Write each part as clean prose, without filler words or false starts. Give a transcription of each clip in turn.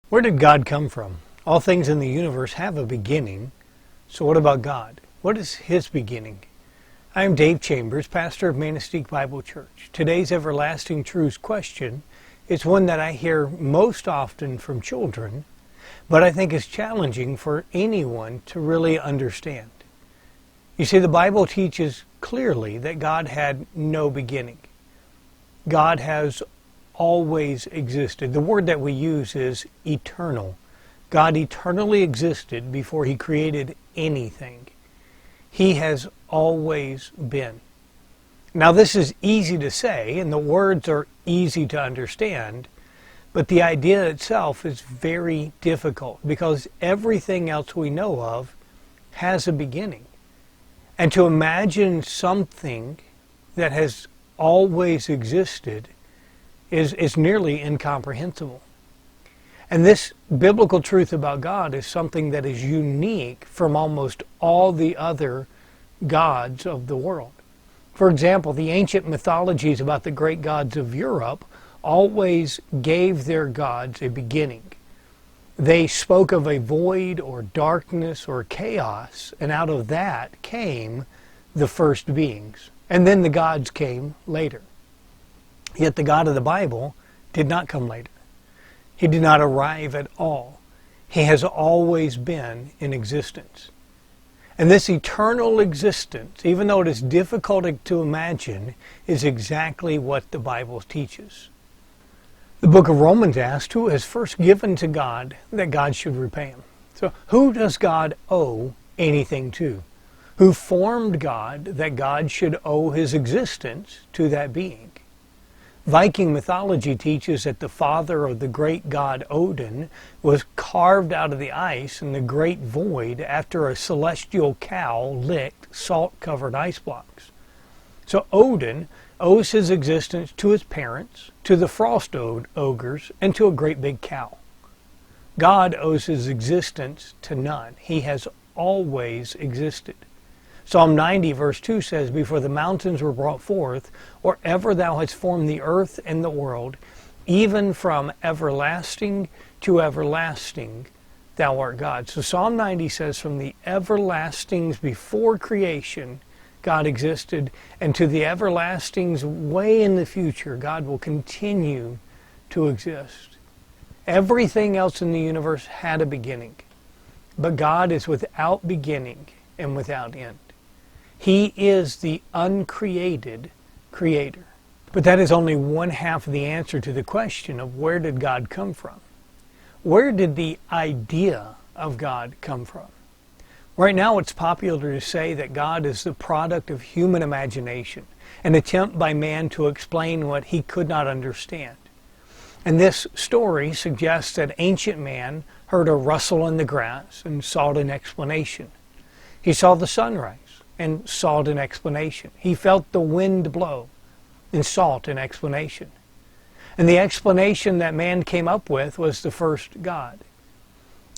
Where did God come from? All things in the universe have a beginning. So what about God? What is His beginning? I am Dave Chambers, pastor of Manistique Bible Church. Today's Everlasting Truths question is one that I hear most often from children, but I think is challenging for anyone to really understand. You see, the Bible teaches clearly that God had no beginning. God has always existed. The word that we use is eternal. God eternally existed before He created anything. He has always been. Now, this is easy to say, and the words are easy to understand, but the idea itself is very difficult because everything else we know of has a beginning. And to imagine something that has always existed is nearly incomprehensible. And this biblical truth about God is something that is unique from almost all the other gods of the world. For example, the ancient mythologies about the great gods of Europe always gave their gods a beginning. They spoke of a void or darkness or chaos, and out of that came the first beings. And then the gods came later. Yet the God of the Bible did not come later. He did not arrive at all. He has always been in existence. And this eternal existence, even though it is difficult to imagine, is exactly what the Bible teaches. The book of Romans asks, who has first given to God that God should repay him? So who does God owe anything to? Who formed God that God should owe His existence to that being? Viking mythology teaches that the father of the great god Odin was carved out of the ice in the great void after a celestial cow licked salt-covered ice blocks. So Odin owes his existence to his parents, to the frost ogres, and to a great big cow. God owes His existence to none. He has always existed. Psalm 90 verse 2 says, before the mountains were brought forth, or ever thou hast formed the earth and the world, even from everlasting to everlasting, thou art God. So Psalm 90 says, from the everlastings before creation, God existed, and to the everlastings way in the future, God will continue to exist. Everything else in the universe had a beginning, but God is without beginning and without end. He is the uncreated creator. But that is only one half of the answer to the question of where did God come from? Where did the idea of God come from? Right now it's popular to say that God is the product of human imagination, an attempt by man to explain what he could not understand. And this story suggests that ancient man heard a rustle in the grass and sought an explanation. He saw the sunrise and sought an explanation. He felt the wind blow and sought an explanation. And the explanation that man came up with was the first God.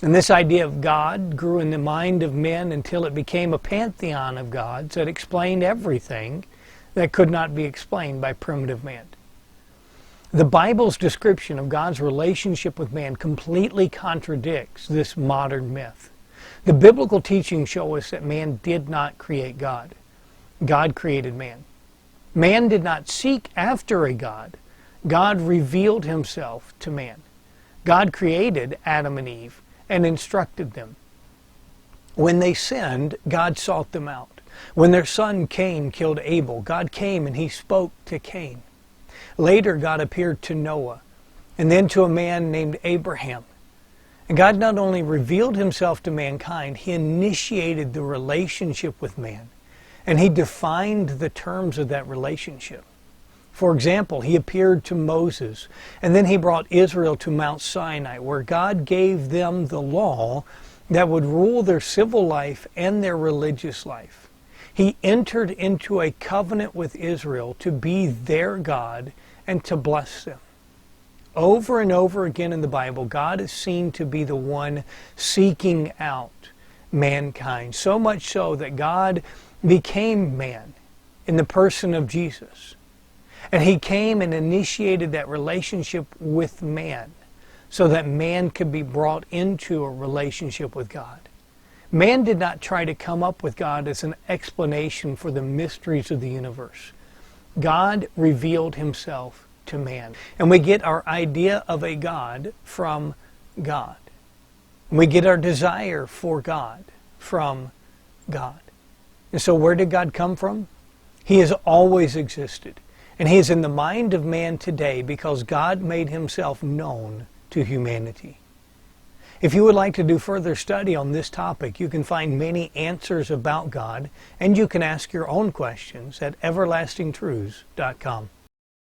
And this idea of God grew in the mind of men until it became a pantheon of gods that explained everything that could not be explained by primitive man. The Bible's description of God's relationship with man completely contradicts this modern myth. The biblical teachings show us that man did not create God. God created man. Man did not seek after a God. God revealed Himself to man. God created Adam and Eve and instructed them. When they sinned, God sought them out. When their son Cain killed Abel, God came and He spoke to Cain. Later, God appeared to Noah and then to a man named Abraham. And God not only revealed Himself to mankind, He initiated the relationship with man. And He defined the terms of that relationship. For example, He appeared to Moses, and then He brought Israel to Mount Sinai, where God gave them the law that would rule their civil life and their religious life. He entered into a covenant with Israel to be their God and to bless them. Over and over again in the Bible, God is seen to be the one seeking out mankind. So much so that God became man in the person of Jesus. And He came and initiated that relationship with man so that man could be brought into a relationship with God. Man did not try to come up with God as an explanation for the mysteries of the universe. God revealed himself to man. And we get our idea of a God from God. We get our desire for God from God. And so where did God come from? He has always existed. And he is in the mind of man today because God made himself known to humanity. If you would like to do further study on this topic, you can find many answers about God, and you can ask your own questions at everlastingtruths.com.